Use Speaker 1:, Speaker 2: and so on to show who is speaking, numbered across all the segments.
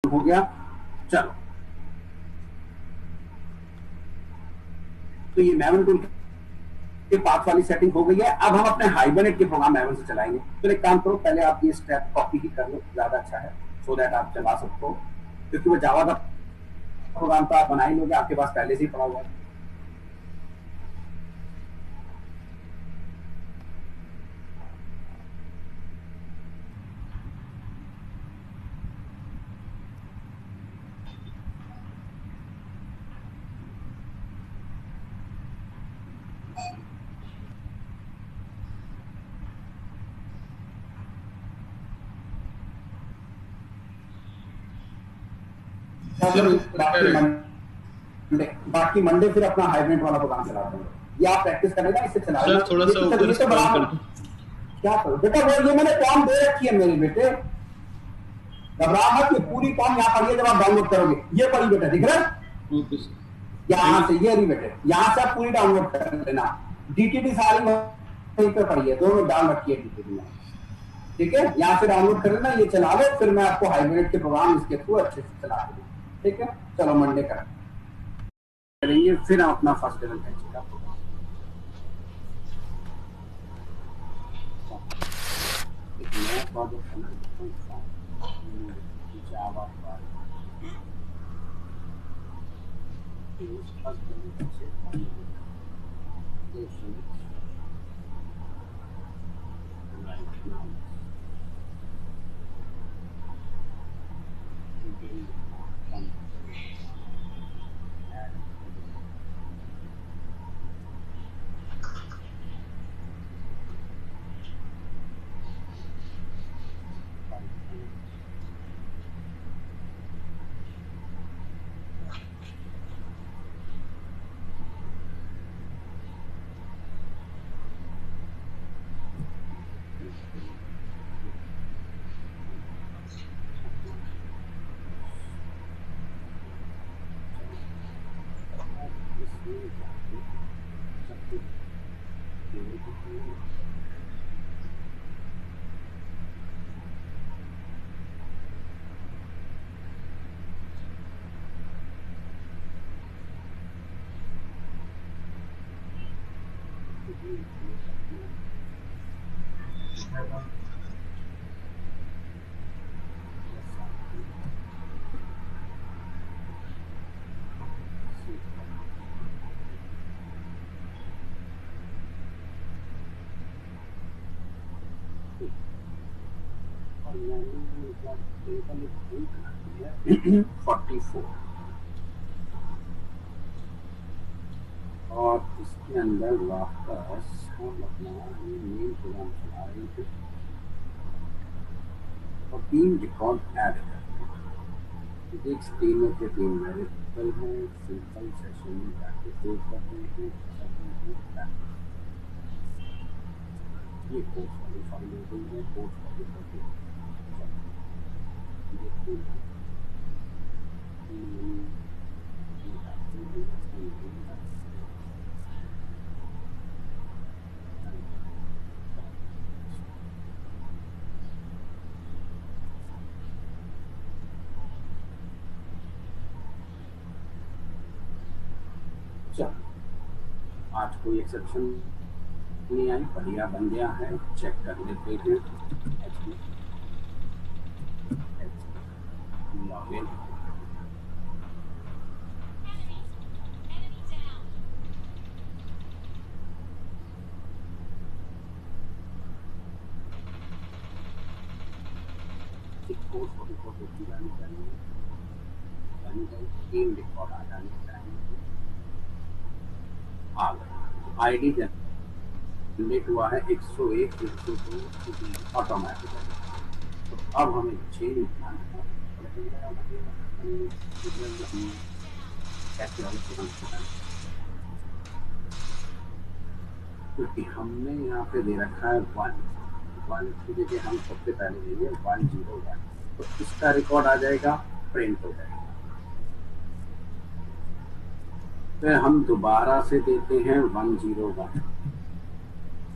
Speaker 1: हो गया। चलो, तो ये मैवन टूल के पाथ वाली सेटिंग हो गई है। अब हम अपने हाइबरनेट के प्रोग्राम मैवन से चलाएंगे। तो एक काम करो, पहले आप ये स्टेप कॉपी ही कर लो, ज्यादा अच्छा है, सो दैट आप चला सकते हो, क्योंकि वो जावा का प्रोग्राम तो आप बना ही लोगे, आपके पास पहले से ही पड़ा हुआ है। बाकी मंडे फिर अपना हाइब्रिड वाला प्रोग्राम चलाते हैं। ये आप प्रैक्टिस करेगा, इससे चला
Speaker 2: सर थोड़ा सा ऊपर स्क्रॉल कर दो।
Speaker 1: क्या करो बेटा, वो ये मैंने कॉम दे रखी है मेरे बेटे, घबरा मत, ये पूरी कॉम यहाँ पढ़िए जब आप डाउनलोड करोगे। ये पढ़ी बेटा, दिख रहा है?
Speaker 2: Okay sir.
Speaker 1: यहाँ से ये रही बेटे, यहाँ से आप पूरी डाउनलोड कर लेना। डीटीटी सारी वहीं पे पढ़िए, दोनों डाल रखी है डीटीटी में, ठीक है? यहाँ से डाउनलोड कर लेना, ये चला लो, फिर मैं आपको हाइब्रिड के प्रोग्राम इसके थ्रू अच्छे से चला दूंगा, ठीक है? चलो मंडे करेंगे, फिर हम अपना फर्स्ट लेवल करेंगे। जावा टेबल 44 और इसके अंदर वापस हम अपना मेन प्रोग्राम चला रहे थे और 3 रिकॉर्ड ऐड करते हैं। एक स्क्रीन में 3 वेरिएबल है, सिंपल सेशन में जाके सेव करते हैं, ये कोर्स वाली फाइल हो गई है, कोर्स वाली करते हैं। आज कोई एक्सेप्शन नहीं आई, बढ़िया बन गया है, चेक कर लेते हैं। लॉगिन तीन रिकॉर्ड आ जाने चाहिए। आ गए, आईडी जनरेट हुआ है 101, 102 ऑटोमेटिकली। तो अब हमें चेंज क्योंकि हमने यहाँ पे दे रखा है 1 की जगह हम सबसे पहले देंगे 101, तो इसका रिकॉर्ड आ जाएगा, प्रिंट हो जाएगा। फिर हम दोबारा से देते हैं 101,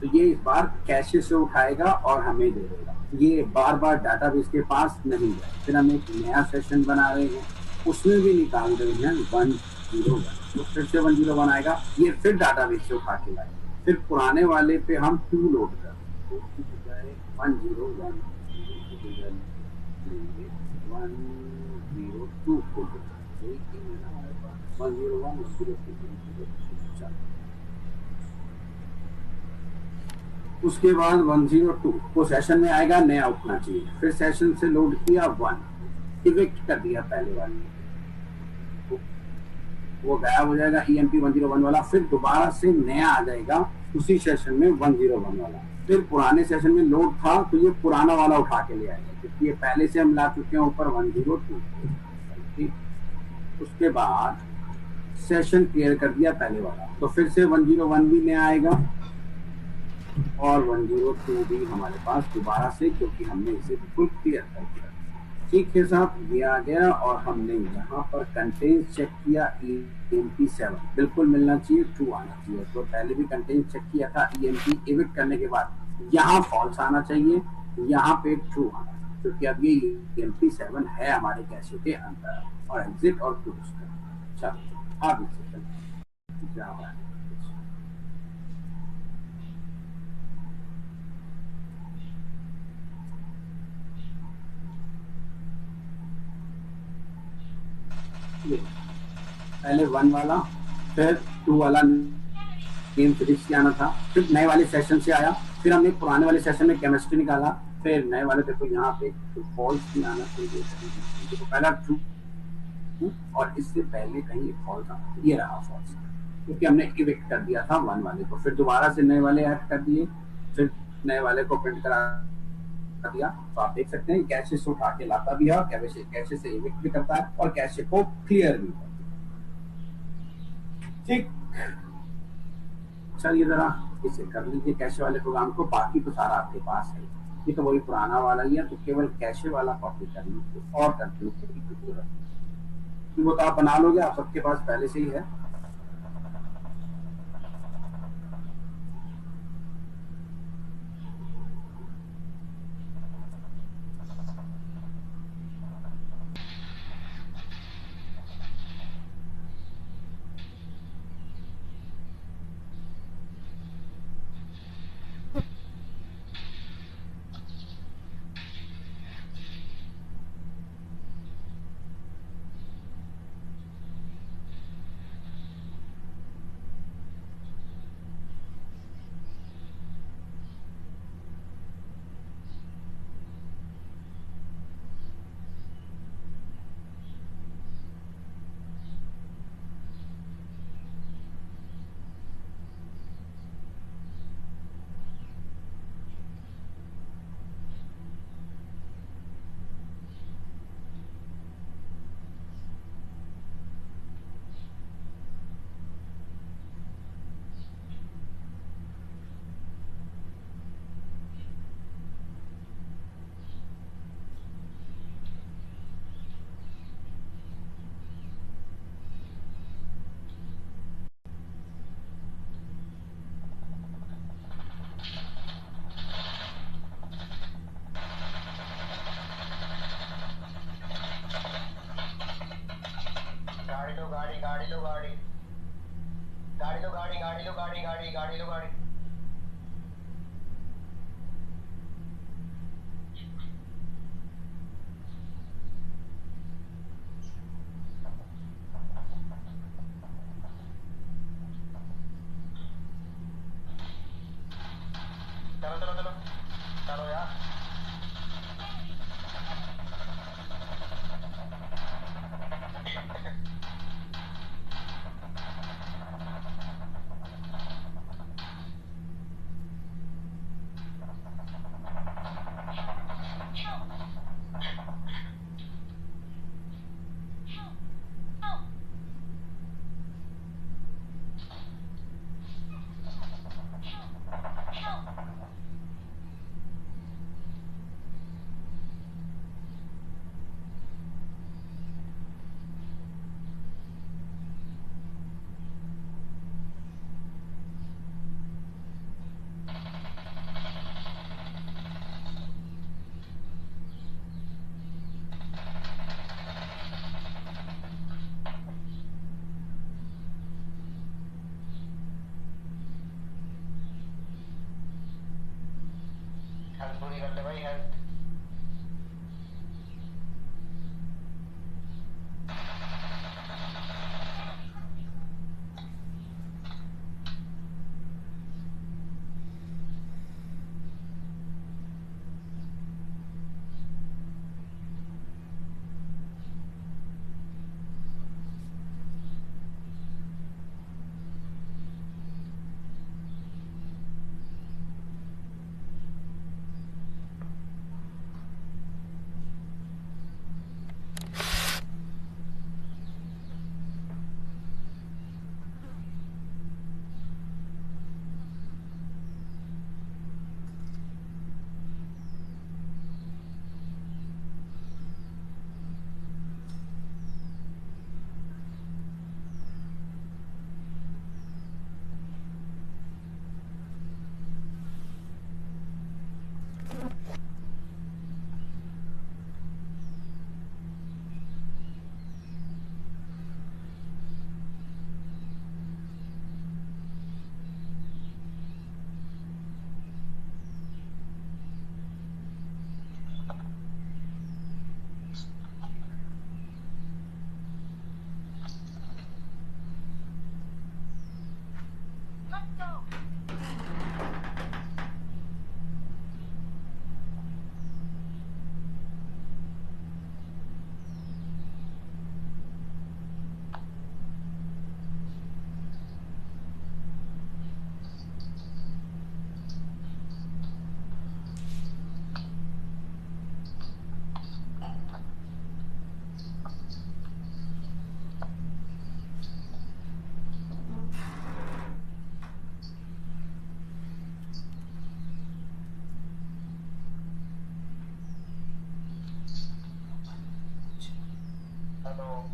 Speaker 1: तो ये इस बार कैशे से उठाएगा और हमें दे देगा। ये बार बार डाटाबेस के पास नहीं जाए। फिर हम एक नया सेशन बना रहे हैं, उसमें भी निकाल रहे हैं 101, तो फिर से 101 आएगा, ये फिर डाटाबेस से उठा के लाएंगे। फिर पुराने वाले पे हम 2 लोड कर 101 102 को 101 उसके बाद 102 को सेशन में आएगा, नया उठना चाहिए। फिर सेशन से लोड किया 1, इविक्ट कर दिया पहले वाले, वो गायब हो जाएगा EMP 101 वाला। फिर दोबारा से नया आ जाएगा उसी सेशन में 101 वाला। फिर पुराने सेशन में लोड था तो ये पुराना वाला उठा के ले आएगा, क्योंकि ये पहले से हम ला चुके हैं ऊपर 102। उसके बाद सेशन क्लियर कर दिया पहले वाला, तो फिर से 101 भी नया आएगा और 102 भी हमारे पास दोबारा से, क्योंकि हमने इसे बिल्कुल क्लियर कर दिया। ठीक है साहब, ये आ गया और हमने यहाँ पर कंटेंट चेक किया EMP 7 बिल्कुल मिलना चाहिए, ट्रू आना चाहिए। तो पहले भी कंटेंट चेक किया था, EMP इविक्ट करने के बाद यहाँ फॉल्स आना चाहिए, यहाँ पे ट्रू आना चाहिए, क्योंकि अब ये EMP 7 है हमारे कैशे के अंदर। और एग्जिट और क्लोज कर। चलो अब इससे क्या हो रहा है, पहले 1 वाला, फिर 2 वाला गेम फिजिक्स से आना था, फिर नए वाले सेशन से आया, फिर हमने पुराने वाले सेशन में केमिस्ट्री निकाला, फिर नए वाले पे तो यहाँ पे तो फॉल्स भी आना चाहिए, तो पहला ट्रू और इससे पहले कहीं एक फॉल्स आना, ये रहा फॉल्स, क्योंकि हमने इविक्ट कर दिया था 1 वाले को। फिर दोबारा से नए वाले ऐड कर दिए, फिर नए वाले को प्रिंट करा दिया। तो आप देख सकते हैं कैशे से उठा के लाता भी है और कैशे से इविक्ट भी करता है और कैशे को क्लियर भी करता है। ठीक, चलिए जरा इसे कर लीजिए कैशे वाले प्रोग्राम को, बाकी तो सारा आपके पास है, ये तो वही पुराना वाला ही है, तो केवल कैशे वाला कॉपी कर लीजिए और कंटिन्यू कीजिए। वो तो आप बना लोगे, आप सबके पास पहले से ही है।
Speaker 3: गाड़ी चलो यार। my health. Hello.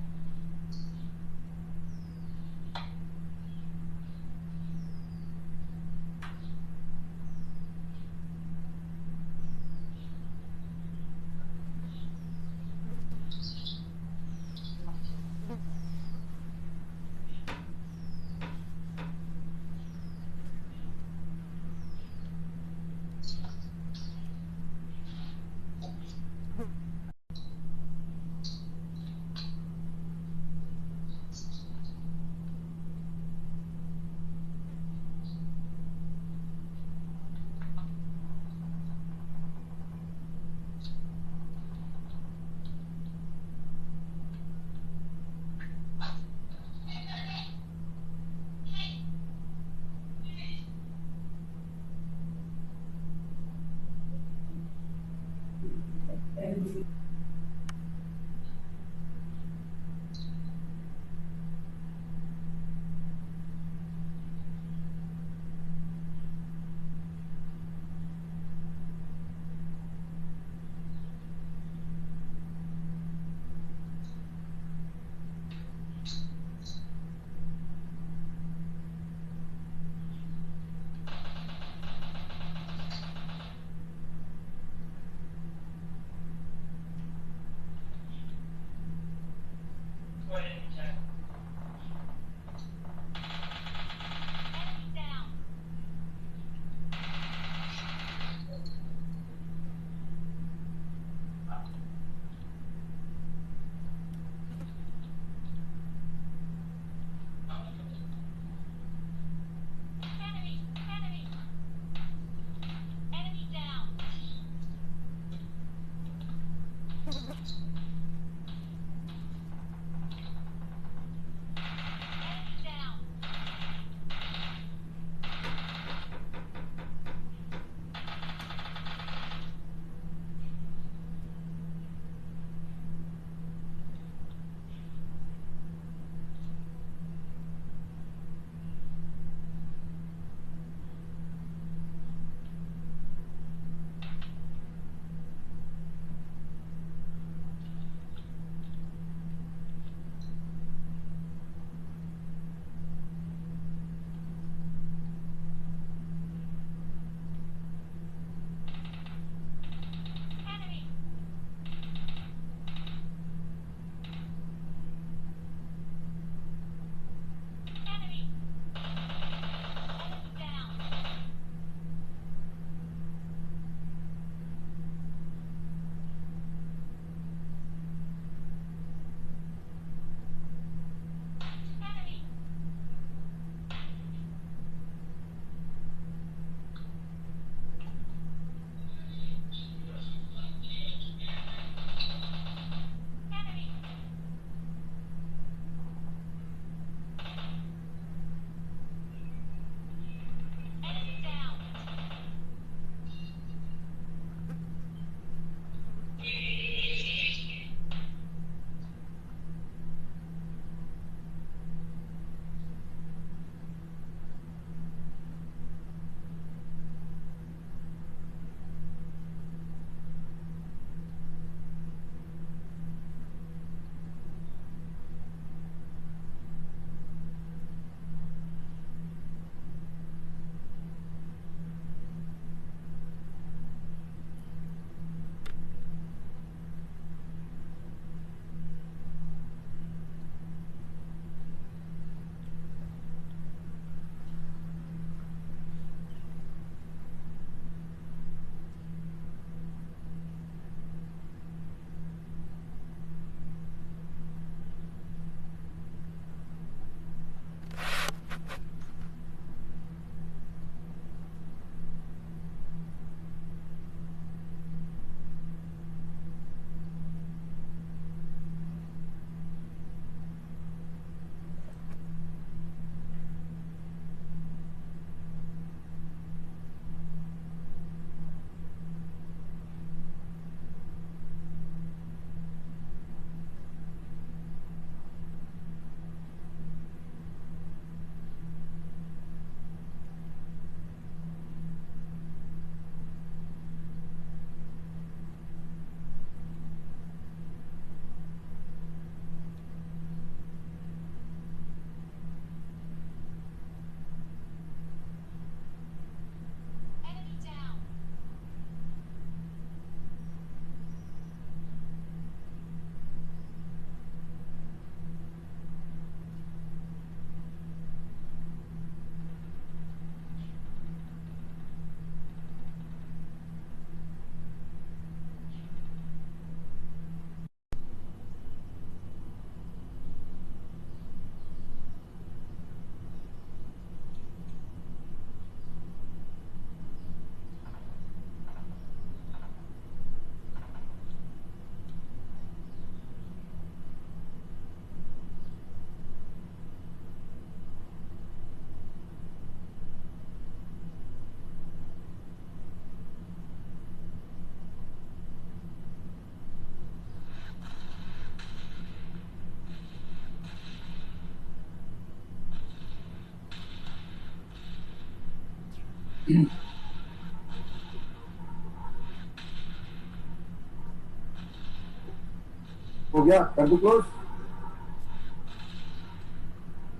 Speaker 1: हो गया, कर दो close.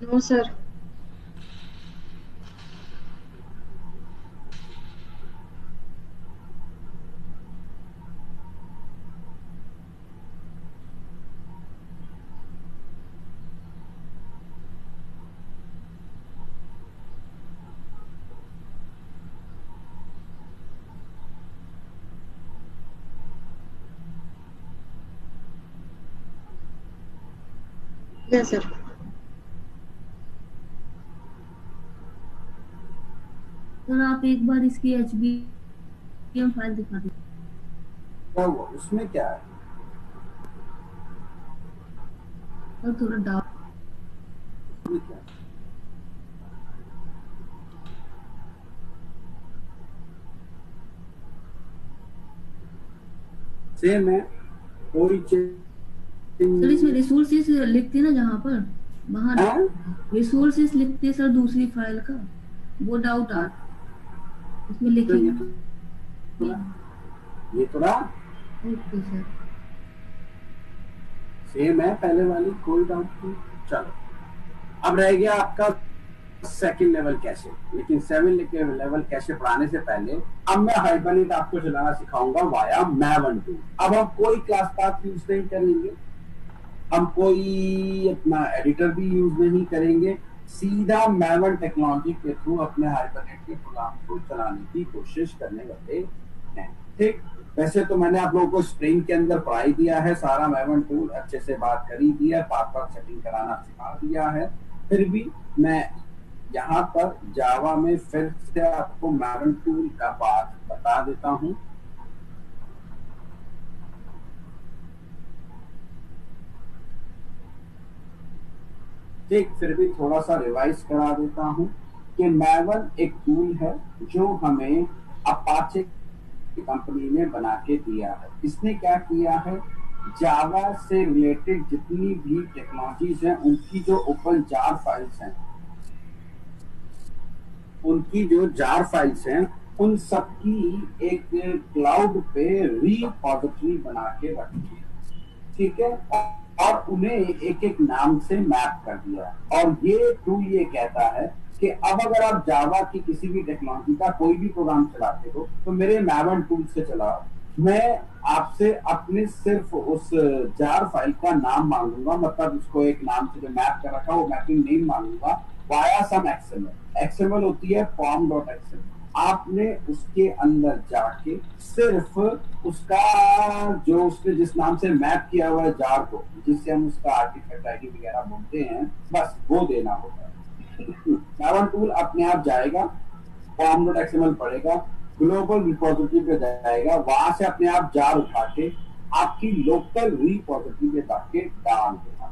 Speaker 3: No sir. Yes sir.
Speaker 4: Sir आप एक बार इसकी HBM फाइल दिखा दीजिए।
Speaker 1: क्या हुआ उसमें, क्या है?
Speaker 4: सर थोड़ा डाउट।
Speaker 1: उसमें क्या है? सेम है, कोई
Speaker 4: सर इसमें रिसोर्सेस लिखते ना जहाँ पर वहाँ
Speaker 1: हाँ?
Speaker 4: रिसोर्सेस लिखते सर दूसरी फाइल का, वो डाउट आ इसमें
Speaker 1: तो
Speaker 4: लिखेंगे।
Speaker 1: ये तो रहा
Speaker 4: ओके सर।
Speaker 1: सेम है पहले वाली, कोई डाउट नहीं। चलो अब रह गया आपका सेकंड लेवल कैशे। लेकिन 7 लेवल कैशे पढ़ाने से पहले अब मैं हाइबरनेट आपको चलाना सिखाऊंगा वाया मैवन टूल। अब हम कोई क्लास पाथ यूज नहीं करेंगे, हम कोई अपना एडिटर भी यूज नहीं करेंगे, सीधा मैवन टेक्नोलॉजी के थ्रू अपने हाइबरनेट के प्रोग्राम को चलाने की कोशिश करने वाले हैं। ठीक, वैसे तो मैंने आप लोगों को स्प्रिंग के अंदर पढ़ाई दिया है, सारा मैवन टूल अच्छे से बात करी दी है, पाथ सेटिंग कराना सिखा दिया है। फिर भी मैं यहाँ पर जावा में फिर से आपको मैवन टूल का पाथ बता देता हूँ। ठीक, फिर भी थोड़ा सा रिवाइज करा देता हूँ कि मैवन एक टूल है जो हमें अपाचे कंपनी ने बना के दिया है। इसने क्या किया है, जावा से रिलेटेड जितनी भी टेक्नोलॉजीज हैं उनकी जो ओपन जार फाइल्स हैं, उनकी जो जार फाइल्स हैं उन सबकी एक क्लाउड पे रिपोजिटरी बना के रखी है। ठीक है, और उन्हें एक एक नाम से मैप कर दिया। और ये टूल ये कहता है कि अब अगर आप जावा की किसी भी टेक्नोलॉजी का कोई भी प्रोग्राम चलाते हो तो मेरे मैवन टूल से चलाओ। मैं आपसे अपने सिर्फ उस जार फाइल का नाम मांगूंगा, मतलब उसको एक नाम से जो मैप कर रखा वो मैपिंग नेम मांगूंगा वाया सम एक्सएमएल। एक्सएमएल होती है form.xml। आपने उसके अंदर जाके सिर्फ उसका जो उसने जिस नाम से मैप किया हुआ है जार को, जिससे हम उसका आर्टिफैक्ट आईडी वगैरह बोलते हैं, बस वो देना होगा। मैवन टूल अपने आप जाएगा, form.xml पढ़ेगा, ग्लोबल रिपोजिटरी पे जाएगा, वहां से अपने आप जार उठा के आपकी लोकल रिपोजिटरी पे जाके डाल देगा।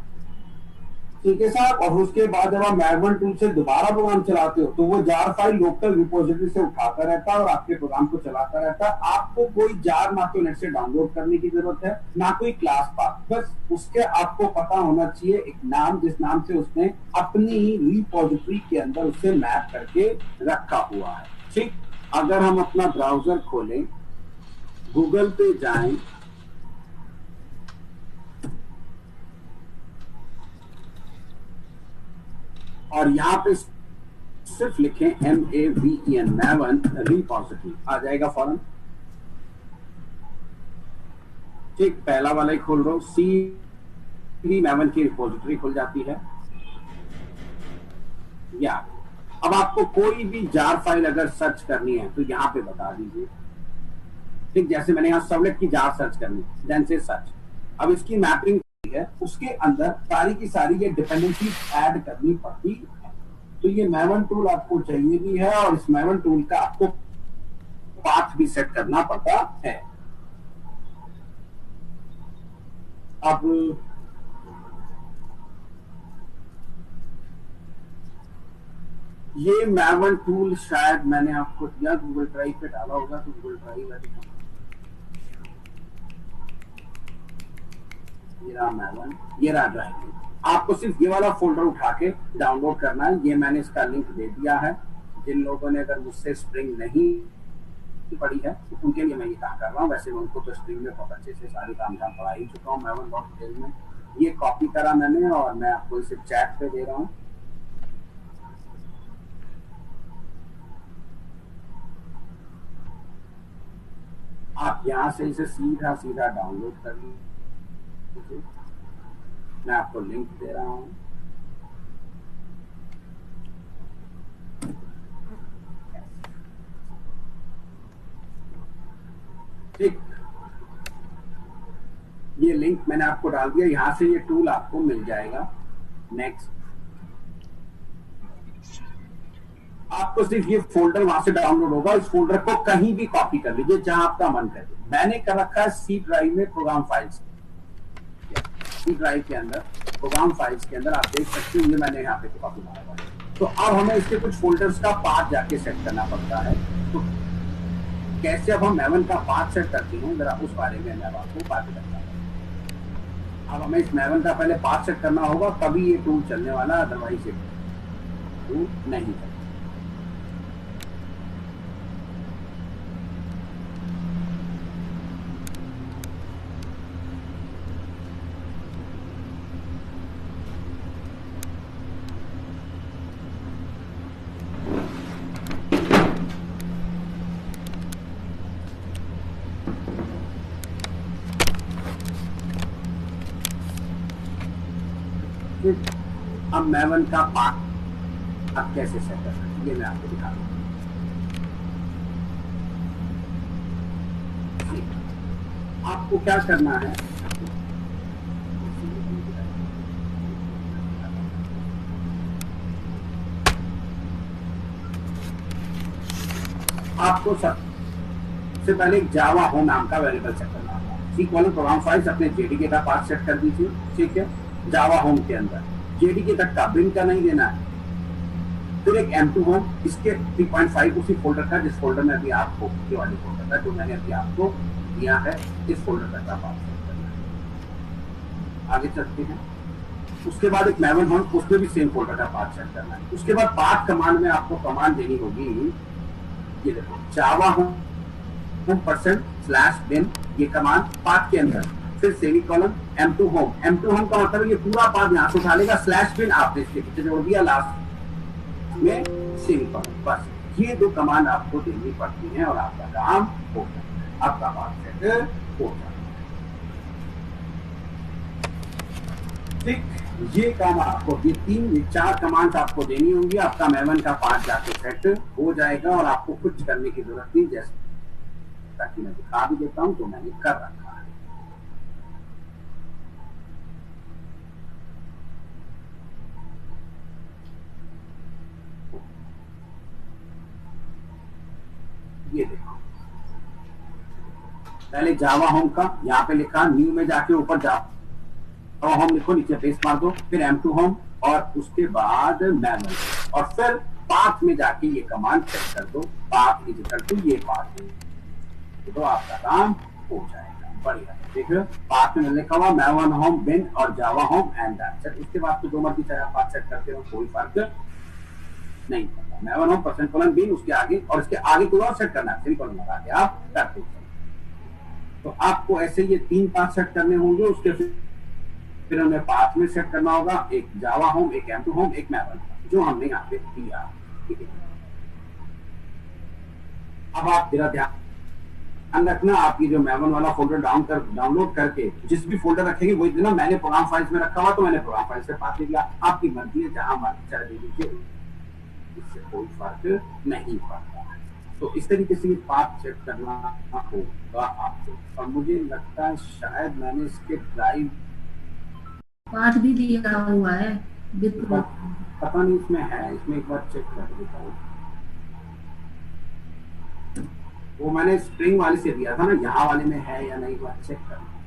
Speaker 1: ठीक है साहब, और उसके बाद जब आप मैवन टूल से दोबारा प्रोग्राम चलाते हो तो वो जार फाइल लोकल रिपोजिटरी से उठाता रहता है और आपके प्रोग्राम को चलाता रहता है। आपको कोई जार ना तो नेट से डाउनलोड करने की जरूरत है, ना कोई क्लास पाथ, बस उसके आपको पता होना चाहिए एक नाम जिस नाम से उसने अपनी रिपोजिटरी के अंदर उसे मैप करके रखा हुआ है। ठीक, अगर हम अपना ब्राउजर खोलें, गूगल पे जाएं, और यहाँ पे सिर्फ लिखें MAVEN मैवन रिपोजिटरी, आ जाएगा फौरन। ठीक, पहला वाला ही खोल रहा हूँ, CD मैवन की रिपोजिटरी खुल जाती है। या अब आपको कोई भी जार फाइल अगर सर्च करनी है तो यहाँ पे बता दीजिए। ठीक, जैसे मैंने यहाँ सर्वलेट की जार सर्च करनी, देन से सर्च। अब इसकी मैपिंग है, उसके अंदर सारी की सारी ये डिपेंडेंसी ऐड करनी पड़ती है। तो ये मैवन टूल आपको चाहिए भी है और इस मैवन टूल का आपको पाथ भी सेट करना पड़ता है। अब ये मैवन टूल शायद मैंने आपको दिया, गूगल ड्राइव पे डाला होगा, तो गूगल ड्राइव है, ये रहा मैवन, ये रहा ड्राइव। आपको सिर्फ ये वाला फोल्डर उठा के डाउनलोड करना है। ये मैंने इसका लिंक दे दिया है, जिन लोगों ने अगर मुझसे स्प्रिंग नहीं पढ़ी है तो उनके लिए मैं ये काम कर रहा हूँ। वैसे उनको तो स्प्रिंग में बहुत अच्छे से सारी काम पढ़ा ही चुका हूँ मैवन बहुत डिटेल में। ये कॉपी करा मैंने और मैं आपको इसे चैट पे दे रहा हूँ। आप यहाँ से इसे सीधा सीधा डाउनलोड कर लीजिए। मैं आपको लिंक दे रहा हूँ। ठीक, ये लिंक मैंने आपको डाल दिया। यहाँ से ये टूल आपको मिल जाएगा। नेक्स्ट, आपको सिर्फ ये फोल्डर वहां से डाउनलोड होगा। इस फोल्डर को कहीं भी कॉपी कर लीजिए जहां आपका मन करे। मैंने कर रखा है सी ड्राइव में प्रोग्राम फाइल्स। सी ड्राइव के अंदर प्रोग्राम फाइल्स के अंदर आप देख सकते हो ये मैंने यहाँ पे कॉपी मारा हुआ है। तो अब हमें इसके कुछ फोल्डर्स का पाथ जाके सेट करना पड़ता है। तो कैसे अब हम मैवन का पाथ सेट करते हैं जरा उस बारे में मैं आपको बात करता हूँ। अब हमें इस मैवन का पहले पाथ सेट करना होगा तभी ये टूल चलने वाला, अदरवाइज ये टूल नहीं चलता। अब मैवन का पाथ आप कैसे सेट कर सकते हैं ये मैं आपको दिखा दूँ। आपको क्या करना है, आपको सबसे पहले जावा होम नाम का वेरिएबल सेट करना होगा। ठीक, वाले प्रोग्राम फाइल्स अपने जेडीके का पाथ सेट कर दीजिए। ठीक है, जावा होम के अंदर जेडीके तक का बिन का नहीं देना है। फिर एक M2 होम, इसके 3.5 उसी फोल्डर का जिस फोल्डर में अभी आपको ये वाली फोल्डर का जो मैंने अभी आपको दिया है इस फोल्डर तक का पाथ सेट करना है। आगे चलते हैं। उसके बाद एक मैवन होम, उसमें भी सेम फोल्डर का पाथ सेट करना है। उसके बाद पाथ कमांड में आपको कमांड देनी होगी, ये देखो जावा होम %bin, ये कमांड पाथ के अंदर। फिर semicolon M2 home, M2 home का मतलब ये पूरा पाथ यहाँ से उठा लेगा। /bin आपने इसके पीछे जोड़ दिया, लास्ट में सेमीकोलन। बस ये दो कमांड आपको देनी पड़ती हैं और आपका काम हो जाता है। आपका पाथ सेट हो जाता है। ठीक, ये काम आपको ये 4 कमांड आपको देनी होंगी। आपका मैवन का पाथ जाके सेट हो जाएगा और आपको कुछ करने की जरूरत नहीं। जैसे ताकि मैं दिखा भी देता हूं तो मैंने कर रखा है। ये देखो, पहले जावा होम का यहाँ पे लिखा, न्यू में जाके ऊपर जावा होम लिखो, नीचे पेस्ट मार दो। फिर M2 होम और उसके बाद मैनुअल और फिर पाथ में जाके ये कमांड सेट कर दो, पाथ इक्वल टू ये पाथ, तो आपका काम हो जाएगा। बढ़िया, देखो पाथ में लिखा हुआ मैवन होम बिन और जावा होम एंड दैट्स। उसके बाद तो जो मर्जी चाहे आप पाथ सेट करते हो, कोई फर्क नहीं पड़ता। मैवन होम %, बिन, उसके आगे और इसके आगे कोई और सेट करना है, सेमीकोलन लगा के आप करते हो। तो आपको ऐसे ये 3 पाथ सेट करने होंगे। उसके फिर हमें पाथ में सेट करना होगा एक जावा होम, एक M2 होम, एक मैवन, जो हमने यहाँ पे दिया। ठीक है, अब आप जरा ध्यान रखना, आपकी जो मैवन वाला फोल्डर डाउनलोड करके जिस भी फोल्डर रखेंगे वही देना। मैंने प्रोग्राम फाइल्स में रखा हुआ तो मैंने प्रोग्राम फाइल्स से पाथ ले लिया। आपकी मर्जी है, जहां मर्जी चला दीजिए, इससे कोई फर्क नहीं पड़ता। तो इस तरीके से पाथ सेट करना होगा आपको। और मुझे लगता है शायद मैंने इसके ड्राइव
Speaker 4: पाथ भी दिया हुआ है,
Speaker 1: पता नहीं इसमें है, इसमें एक बार चेक कर देता हूँ। वो मैंने स्प्रिंग वाले से दिया था ना, यहाँ वाले में है या नहीं, बात चेक करना।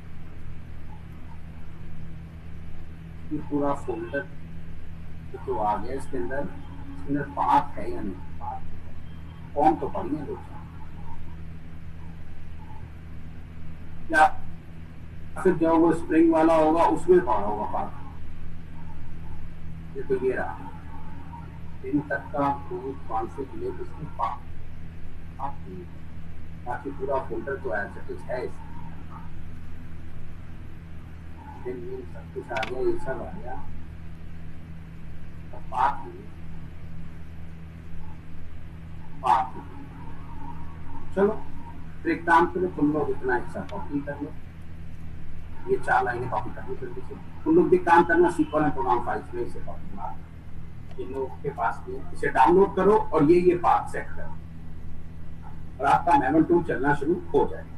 Speaker 1: ये पूरा फोल्डर तो आ गया, इसके अंदर पाथ है या नहीं, पाथ फॉर्म तो पड़ी है दोस्तों। या फिर जो वो स्प्रिंग वाला होगा उसमें पड़ा होगा पाथ। ये तो ये रहा, दिन तक का कोई कॉन्फ्लिक्ट ले उसकी बाकी पूरा फोल्डर तो ऐसा कुछ है इसमें सब कुछ आ गया, ये सब आ गया, बात चलो तो एक काम करो, तुम लोग इतना हिस्सा कॉपी कर लो, ये 4 लाइनें कॉपी करनी जल्दी से। तुम लोग भी काम करना, सीक्वल एंड प्रोग्राम फाइल्स में इसे कॉपी मार, इन लोगों के पास भी इसे डाउनलोड करो और ये पाथ सेट करो और आपका मैनुअल टूल चलना शुरू हो जाएगा।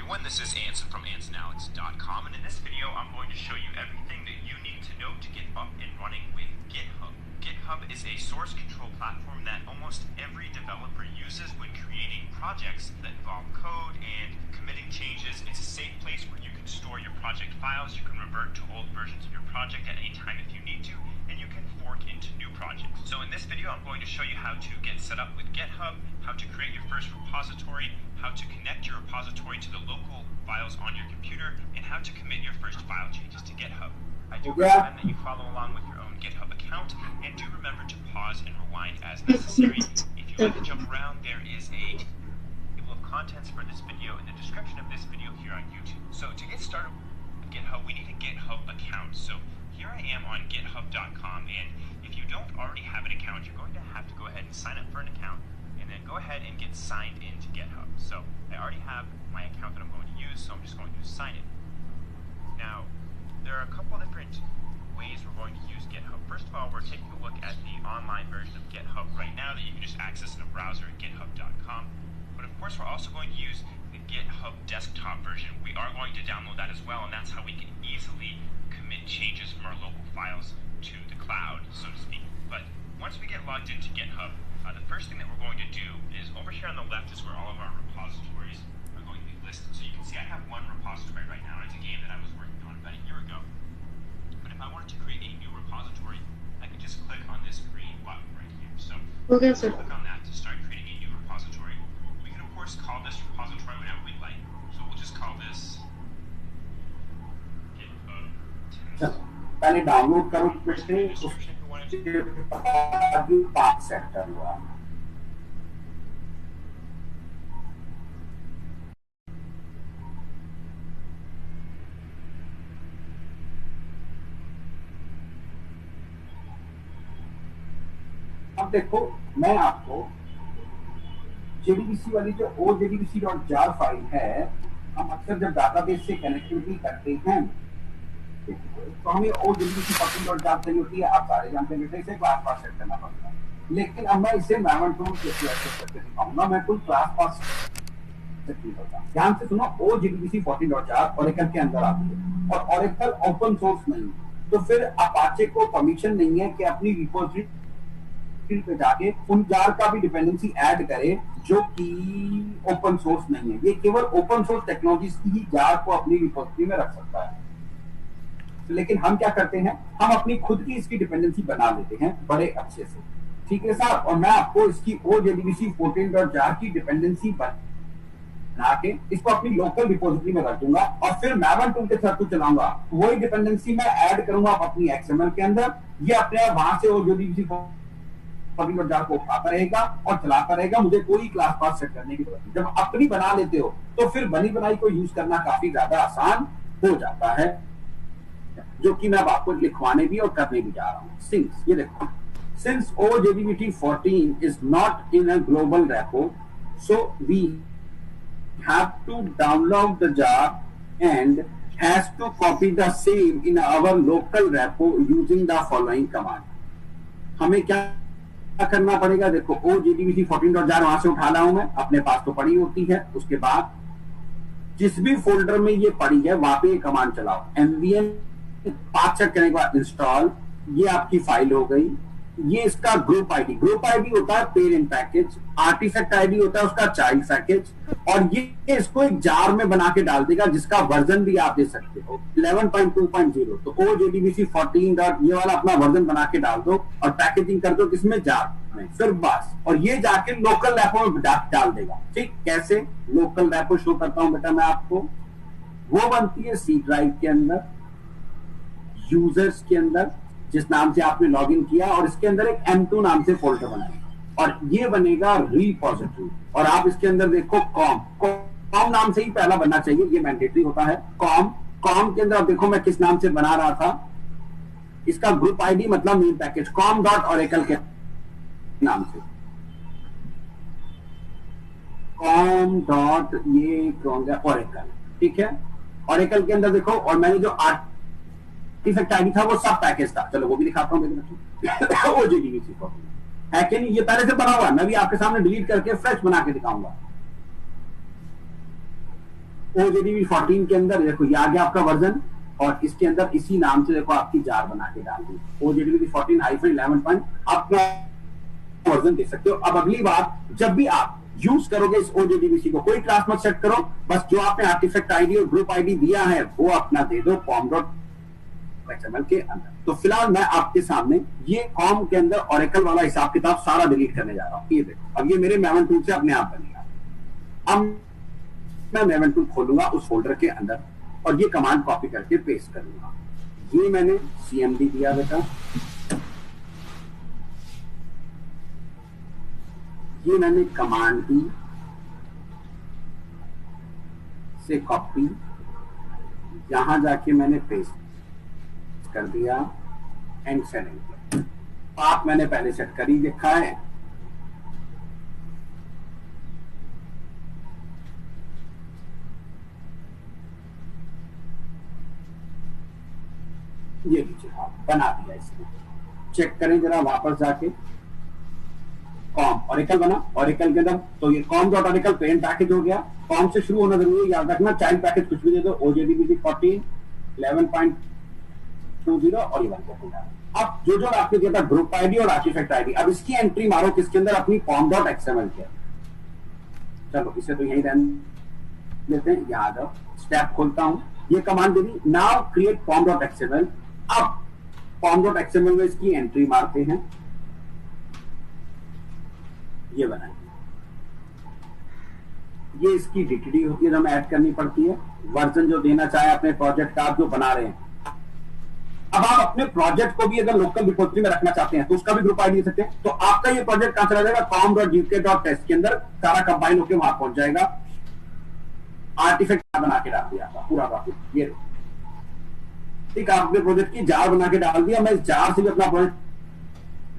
Speaker 5: everyone, this is Anson from AnsonAlex.com, and in this video I'm going to show you everything that you need to know to get up and running with GitHub. GitHub is a source control platform that almost every developer uses when creating projects that involve code and committing changes. It's a safe place where you can store your project files, you can revert to old versions of your project at any time if you need to, and you can fork into new projects. So in this video I'm going to show you how to get set up with GitHub, how to create your first repository, how to connect your repository to the local files on your computer, and how to commit your first file changes to GitHub. I do recommend that you follow along with your own GitHub account, and do remember to pause and rewind as necessary. If you like to jump around, there is a table of contents for this video in the description of this video here on YouTube. So to get started with GitHub, we need a GitHub account. So here I am on github.com, and if you don't already have an account, you're going to have to go ahead and sign up for an account, and then go ahead and get signed into GitHub. So I already have my account that I'm going to use, so I'm just going to sign in. Now, there are a couple different ways we're going to use GitHub. First of all, we're taking a look at the online version of GitHub right now that you can just access in a browser at github.com. But of course, we're also going to use the GitHub desktop version. We are going to download that as well, and that's how we can easily commit changes from our local files to the cloud, so to speak. But once we get logged into GitHub, the first thing that we're going to do is over here on the left is where all of our repositories are going to be listed. So you can see I have one repository right now. It's a game that I was working on about a year ago. But if I wanted to create a new repository, I could just click on this green button right here. So
Speaker 3: Okay, sir.
Speaker 5: click on that to start creating a new repository. We can of course call this repository whatever we like. So we'll just call this GitHub.
Speaker 1: पहले download करो उसके
Speaker 5: Description if we wanted to.
Speaker 1: अभी path set कर लो आप। अब देखो मैं आपको JDBC वाली जो OJDBC.jar फाइल है, हम अक्सर जब डाटाबेस से कनेक्टिविटी करते हैं तो हमें OJDBC.jar चाहिए होती है। आप सारे जानते हैं इसे क्लास पास सेट करना पड़ता है, लेकिन अब मैं इसे मैनुअल टूल कैसे एक्सेस करके दिखाऊंगा। मैं कोई क्लास पास टेक्निकल था। ध्यान से सुनो, OJDBC 14.4 ओरेकल के अंदर आती है और ओरेकल ओपन सोर्स नहीं है, तो फिर अपाचे को परमिशन नहीं है कि अपनी रिपोजिटरी पे जाके उन जार का भी डिपेंडेंसी ऐड करे जो कि ओपन सोर्स नहीं है। ये केवल ओपन सोर्स टेक्नोलॉजी ही जार को अपनी रिपोजिटरी में रख सकता है। लेकिन हम क्या करते हैं, हम अपनी खुद की इसकी डिपेंडेंसी बना लेते हैं बड़े अच्छे से, ठीक है साहब। और मैं आपको इसकी OJDBC 14.4 की डिपेंडेंसी बना के इसको अपनी लोकल रिपोजिटरी में रख दूंगा और फिर मैवन टूल के थ्रू चलाऊंगा। वही डिपेंडेंसी मैं ऐड करूंगा अपनी XML के अंदर, ये अपने आप वहां से OJDBC 14.4 को उठाता रहेगा और चलाता रहेगा। मुझे कोई क्लास पास सेट करने की जरूरत नहीं। जब अपनी बना लेते हो तो फिर बनी बनाई को यूज करना काफी ज्यादा आसान हो जाता है, जो कि मैं आपको लिखवाने भी और करने भी जा रहा हूँ। सिंस, ये देखो, since OJDBT 14 is not in a global repo, so we have to download the jar and has to copy the same in our local repo using the following command. हमें क्या करना पड़ेगा, देखो OJDBC 14.4 वहां से उठा रहा हूं मैं, अपने पास तो पड़ी होती है। उसके बाद जिस भी फोल्डर में ये पड़ी है वहां पे ये कमांड चलाओ, MVN 5 चेक करने के बाद इंस्टॉल। ये आपकी फाइल हो गई। ये इसका ग्रुप आईडी होता है पेरेंट पैकेज, आर्टिफैक्ट आईडी होता है उसका चाइल्ड पैकेज, और ये इसको एक जार में बना के डाल देगा जिसका वर्जन भी आप दे सकते हो 11.2.0। तो OJDBC 14 ये वाला अपना वर्जन बना के डाल दो और पैकेजिंग कर दो किसमें, जार में, फिर बस। और ये जाके लोकल रैपो में डाल देगा। ठीक, कैसे लोकल रैपो शो करता हूं बेटा मैं आपको, वो बनती है C ड्राइव के अंदर, यूजर्स के अंदर जिस नाम से आपने लॉगिन किया, और इसके अंदर एक M2 नाम से फोल्डर बनाएगा और ये बनेगा रिपोजिटरी। और आप इसके अंदर देखो कॉम नाम से ही पहला बनना चाहिए, ये मैंडेटरी होता है। कॉम के अंदर आप देखो मैं किस नाम से बना रहा था, इसका ग्रुप आईडी मतलब मेन पैकेज com.oracle के नाम से, com.oracle, ठीक है। oracle के अंदर देखो, और मैंने जो आर्टिफैक्ट आईडी था वो सब पैकेज था, चलो वो भी दिखाता हूँ OJDBC को है कि नहीं, ये पहले से बना हुआ है, मैं भी आपके सामने डिलीट करके फ्रेश बना के दिखाऊंगा। OJDBC 14 के अंदर देखो ये आ गया आपका वर्जन, और इसके अंदर इसी नाम से देखो आपकी जार बना के डाल दी OJDBC 14-11. अपना वर्जन दे सकते हो। अब अगली बार जब भी आप यूज करोगे इस OJDBC को, कोई क्लास मत सेट करो, बस जो आपने आर्टिफैक्ट आईडी और ग्रुप आईडी दिया है वो अपना दे दो com.xml के अंदर। तो फिलहाल मैं आपके सामने ये कॉम के अंदर ओरेकल वाला हिसाब किताब सारा डिलीट करने जा रहा हूँ। ये देखो, अब ये मेरे मैवन टूल से अपने आप बनेगा। अब मैं मैवन टूल खोलूंगा उस फोल्डर के अंदर और ये कमांड कॉपी करके पेस्ट करूंगा। ये मैंने CMD दिया बेटा, ये मैंने कमांड दी से कॉपी, यहां जाके मैंने पेस्ट कर दिया एंड सेटिंग। आप मैंने पहले सेट कर ही देखा है। ये लीजिए आप बना दिया इसमें, चेक करें जरा वापस जाके। कॉम ओरेकल बना, ओरेकल के अंदर तो ये com.oracle पेरेंट पैकेज हो गया। कॉम से शुरू होना जरूरी है, याद रखना। चाइल्ड पैकेज कुछ भी दे दो, OJDBC 14 11.20 और ये 1.4। अब जो आपने दिया था ग्रुप आईडी और आर्टिफैक्ट आईडी, अब इसकी एंट्री मारो किसके अंदर, अपनी com.xml के। चलो इसे तो यही रहने देते हैं, यहाँ जाओ, स्टेप खोलता हूं, ये कमांड दे दी, नाउ क्रिएट com.xml। अब com.xml में इसकी एंट्री मारते हैं, ये बनाएंगे। ये इसकी DTD होती है जो हमें ऐड करनी पड़ती है, वर्जन जो देना चाहे अपने प्रोजेक्ट का आप जो बना रहे हैं। अब आप अपने प्रोजेक्ट को भी अगर लोकल रिपोजिटरी में रखना चाहते हैं तो उसका भी ग्रुप आईडी दे सकते हैं। तो आपका ये प्रोजेक्ट कहां चला जाएगा, com.gk.test के अंदर सारा कंपाइल होकर वहां पहुंच जाएगा। आर्टिफैक्ट बना के डाल दिया था पूरा का पूरा, ये ठीक, आपने प्रोजेक्ट की जार बना के डाल दिया। मैं इस जार से भी अपना प्रोजेक्ट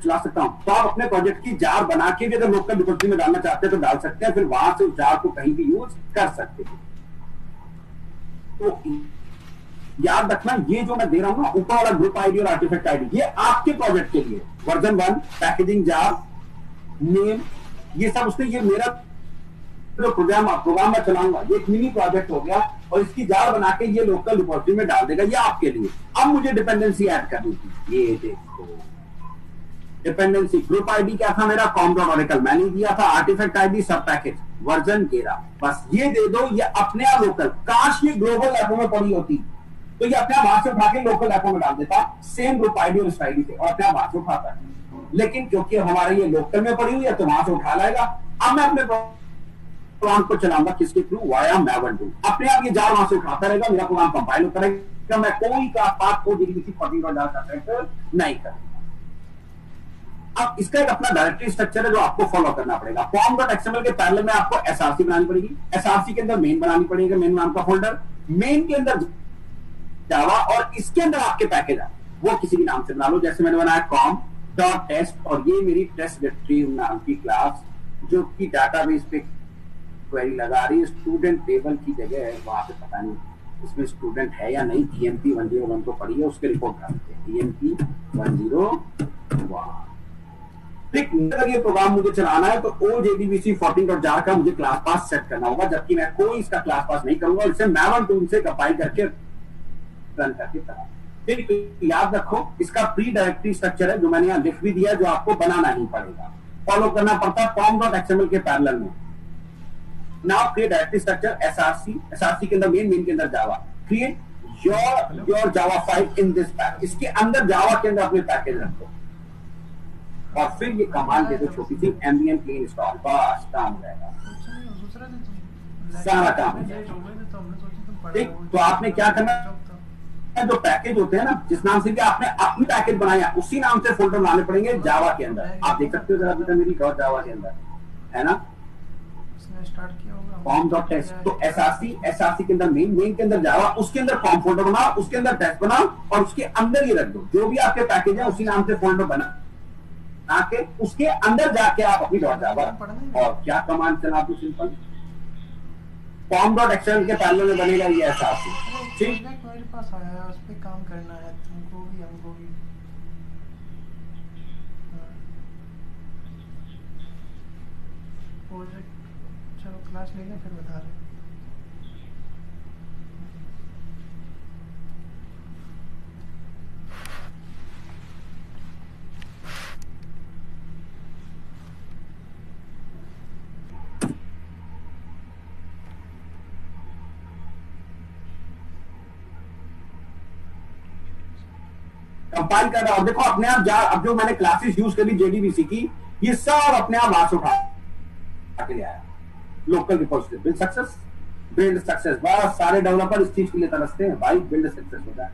Speaker 1: चला सकता हूं। तो आप अपने प्रोजेक्ट की जार बना के भी अगर लोकल रिपोजिटरी में डालना चाहते हैं तो डाल सकते हैं, फिर वहां से उस जार को कहीं भी यूज कर सकते हैं। तो याद रखना, ये जो मैं दे रहा हूं ना ऊपर वाला ग्रुप आईडी और आर्टिफैक्ट आईडी, ये आपके प्रोजेक्ट के लिए वर्जन 1, पैकेजिंग, जार, नेम, ये सब उसने, ये मेरा जो प्रोग्राम मैं चलाऊंगा ये एक मिनी प्रोजेक्ट हो गया और इसकी जार बना के ये लोकल रिपोजिटरी में डाल देगा, ये आपके लिए। अब मुझे डिपेंडेंसी ऐड करनी थी, ये देखो डिपेंडेंसी ग्रुप आईडी क्या था मेरा, com.oracle मैंने दिया था, आर्टिफैक्ट आईडी सब पैकेज वर्जन 13, बस ये दे दो, ये अपने आप लोकल। काश ये ग्लोबल ऐपों में पड़ी होती तो ये अपने आप वहां से उठा के लोकल ऐपों में डाल देता, सेम ग्रुप आईडी और इस आईडी से, और अपने आप वहां से उठाता है। लेकिन क्योंकि हमारे ये लोकल में पड़ी हुई है तो वहां से उठा लाएगा। अब मैं अपने प्रोग्राम को चलाऊंगा किसके थ्रू, वाया maven tool। अपने आप ये जार वहां से उठाता रहेगा, मेरा प्रोग्राम कंपाइल होता रहेगा, मैं कोई का पाथ को किसी 14.0 नहीं करूंगा। अब इसका एक अपना डायरेक्टरी स्ट्रक्चर है जो आपको फॉलो करना पड़ेगा। form.xml के पैरेलल में आपको src बनानी पड़ेगी, src के अंदर मेन बनानी पड़ेगी, मेन नाम का फोल्डर, मेन के अंदर जावा और इसके अंदर आपके पैकेज है वो किसी भी नाम से बना लो। जैसे मैंने बनाया com.test और ये मेरी टेस्ट डायरेक्टरी नाम की क्लास जो कि डाटाबेस पे क्वेरी लगा रही है, स्टूडेंट टेबल की जगह है, वहां पे पता नहीं इसमें स्टूडेंट है या नहीं, TMP 101 को पढ़ी है उसके रिपोर्ट डालते हैं, TMP 101। ठीक, अगर ये प्रोग्राम मुझे चलाना है तो OJDBC 14.jar का मुझे क्लास पास सेट करना होगा, जबकि मैं कोई इसका क्लास पास नहीं करूंगा, इसे maven टूल से कंपाइल करके रन करके चला। फिर याद रखो इसका प्री डायरेक्टरी स्ट्रक्चर है जो मैंने यहाँ लिख भी दिया, जो आपको बनाना ही पड़ेगा, फॉलो करना पड़ता है com.xml के पैरेलल में। Now create directory structure src के अंदर मेन के अंदर Java, create your Java file in this pack, इसके अंदर जावा के अंदर अपने पैकेज रखो और फिर ये कमांड दे दो छोटी सी ambient clean install, बस काम हो जाएगा, सारा काम हो जाएगा। ठीक, तो आपने क्या करना है, जो पैकेज होते हैं ना जिस नाम से कि आपने अपनी पैकेज बनाया उसी नाम से फोल्डर बनाने पड़ेंगे जावा के अंदर। आप देख सकते हो जरा बेटा मेरी जावा के अंदर है ना com.test, तो src के अंदर मेन के अंदर जावा, उसके अंदर com फोल्डर बनाओ, उसके अंदर टेस्ट बनाओ और उसके अंदर ये रख दो, जो भी आपके पैकेज है उसी नाम से फोल्डर बना के उसके अंदर जाके आप अपनी जावा और क्या कमांड चला दो, सिंपल com.xml के पैरेलल में बनेगा ये src। ठीक,
Speaker 6: मेरे पास आया उस पे काम करना है, तुमको भी हमको भी। प्रोजेक्ट चलो क्लास ले लें फिर बता रहे।
Speaker 1: कंपाइल कर रहा हूं, देखो अपने आप जा, अब जो मैंने क्लासेस यूज करी JDBC की, ये सब अपने आप हाथ उठा के ले आया। लोकल रिपोजिटरी बिल्ड सक्सेस, बस सारे डेवलपर इस चीज के लिए तरसते हैं भाई, बिल्ड सक्सेस हो जाए,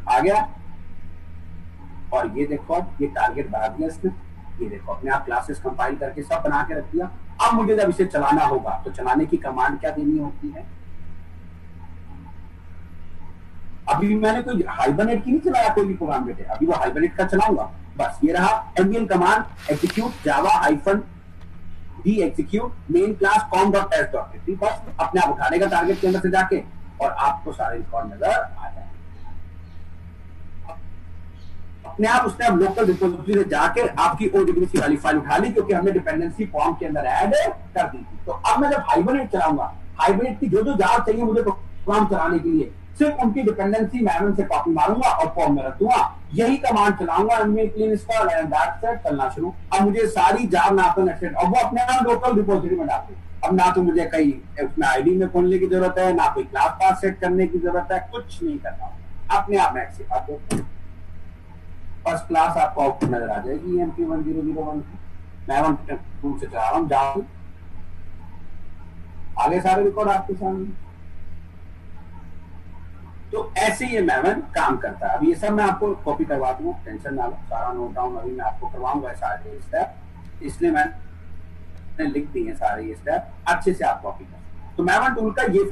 Speaker 1: आ गया। और ये देखो ये टारगेट बढ़ा दिया इसने, ये देखो अपने आप क्लासेस कंपाइल करके सब बना के रख दिया। अब मुझे जब इसे चलाना होगा तो चलाने की कमांड क्या देनी होती है, अभी मैंने कोई हाइबरनेट की नहीं चलाया कोई भी प्रोग्राम बेटे, अभी वो हाइबरनेट का चलाऊंगा, बस ये रहा ambient कमांड एग्जीक्यूट जावा -d execute main class com.test, बस अपने आप उठाने का टारगेट के अंदर से जाके और आपको सारे रिकॉर्ड नजर आ जाए। अपने आप उसने अब लोकल रिपोजिटरी से जाके आपकी ODBC वाली फाइल उठा ली, क्योंकि हमने डिपेंडेंसी फॉर्म के अंदर ऐड कर दी थी। तो अब मैं जब हाइबरनेट चलाऊंगा, हाइबरनेट की जो जार चाहिए मुझे प्रोग्राम चलाने के लिए, सिर्फ उनकी डिपेंडेंसी maven से कॉपी मारूंगा और फॉर्म में रख दूंगा, यही कमांड चलाऊंगा, clean install and that's it, चलना शुरू। अब मुझे सारी जार नाथन एक्सेट और वो अपने आप लोकल रिपोजिटरी में डालते, अब ना तो मुझे कहीं उसमें आईडी में खोलने की जरूरत है, ना कोई क्लास पास सेट करने की जरूरत है, कुछ नहीं करना, अपने आप मैक्स फर्स्ट क्लास आपको आउटपुट नजर आ जाएगी MP 1001 maven टूल से चला रहा हूँ, जाओ आगे सारे रिकॉर्ड आपके सामने। तो ऐसे ये maven काम करता है। अब ये सब मैं आपको कॉपी करवा दूंगा, टेंशन ना लो, सारा नोट डाउन अभी मैं आपको करवाऊंगा सारे स्टेप, इसलिए मैंने लिख दिए सारे ये स्टेप, अच्छे से आप कॉपी कर। तो maven टूल का ये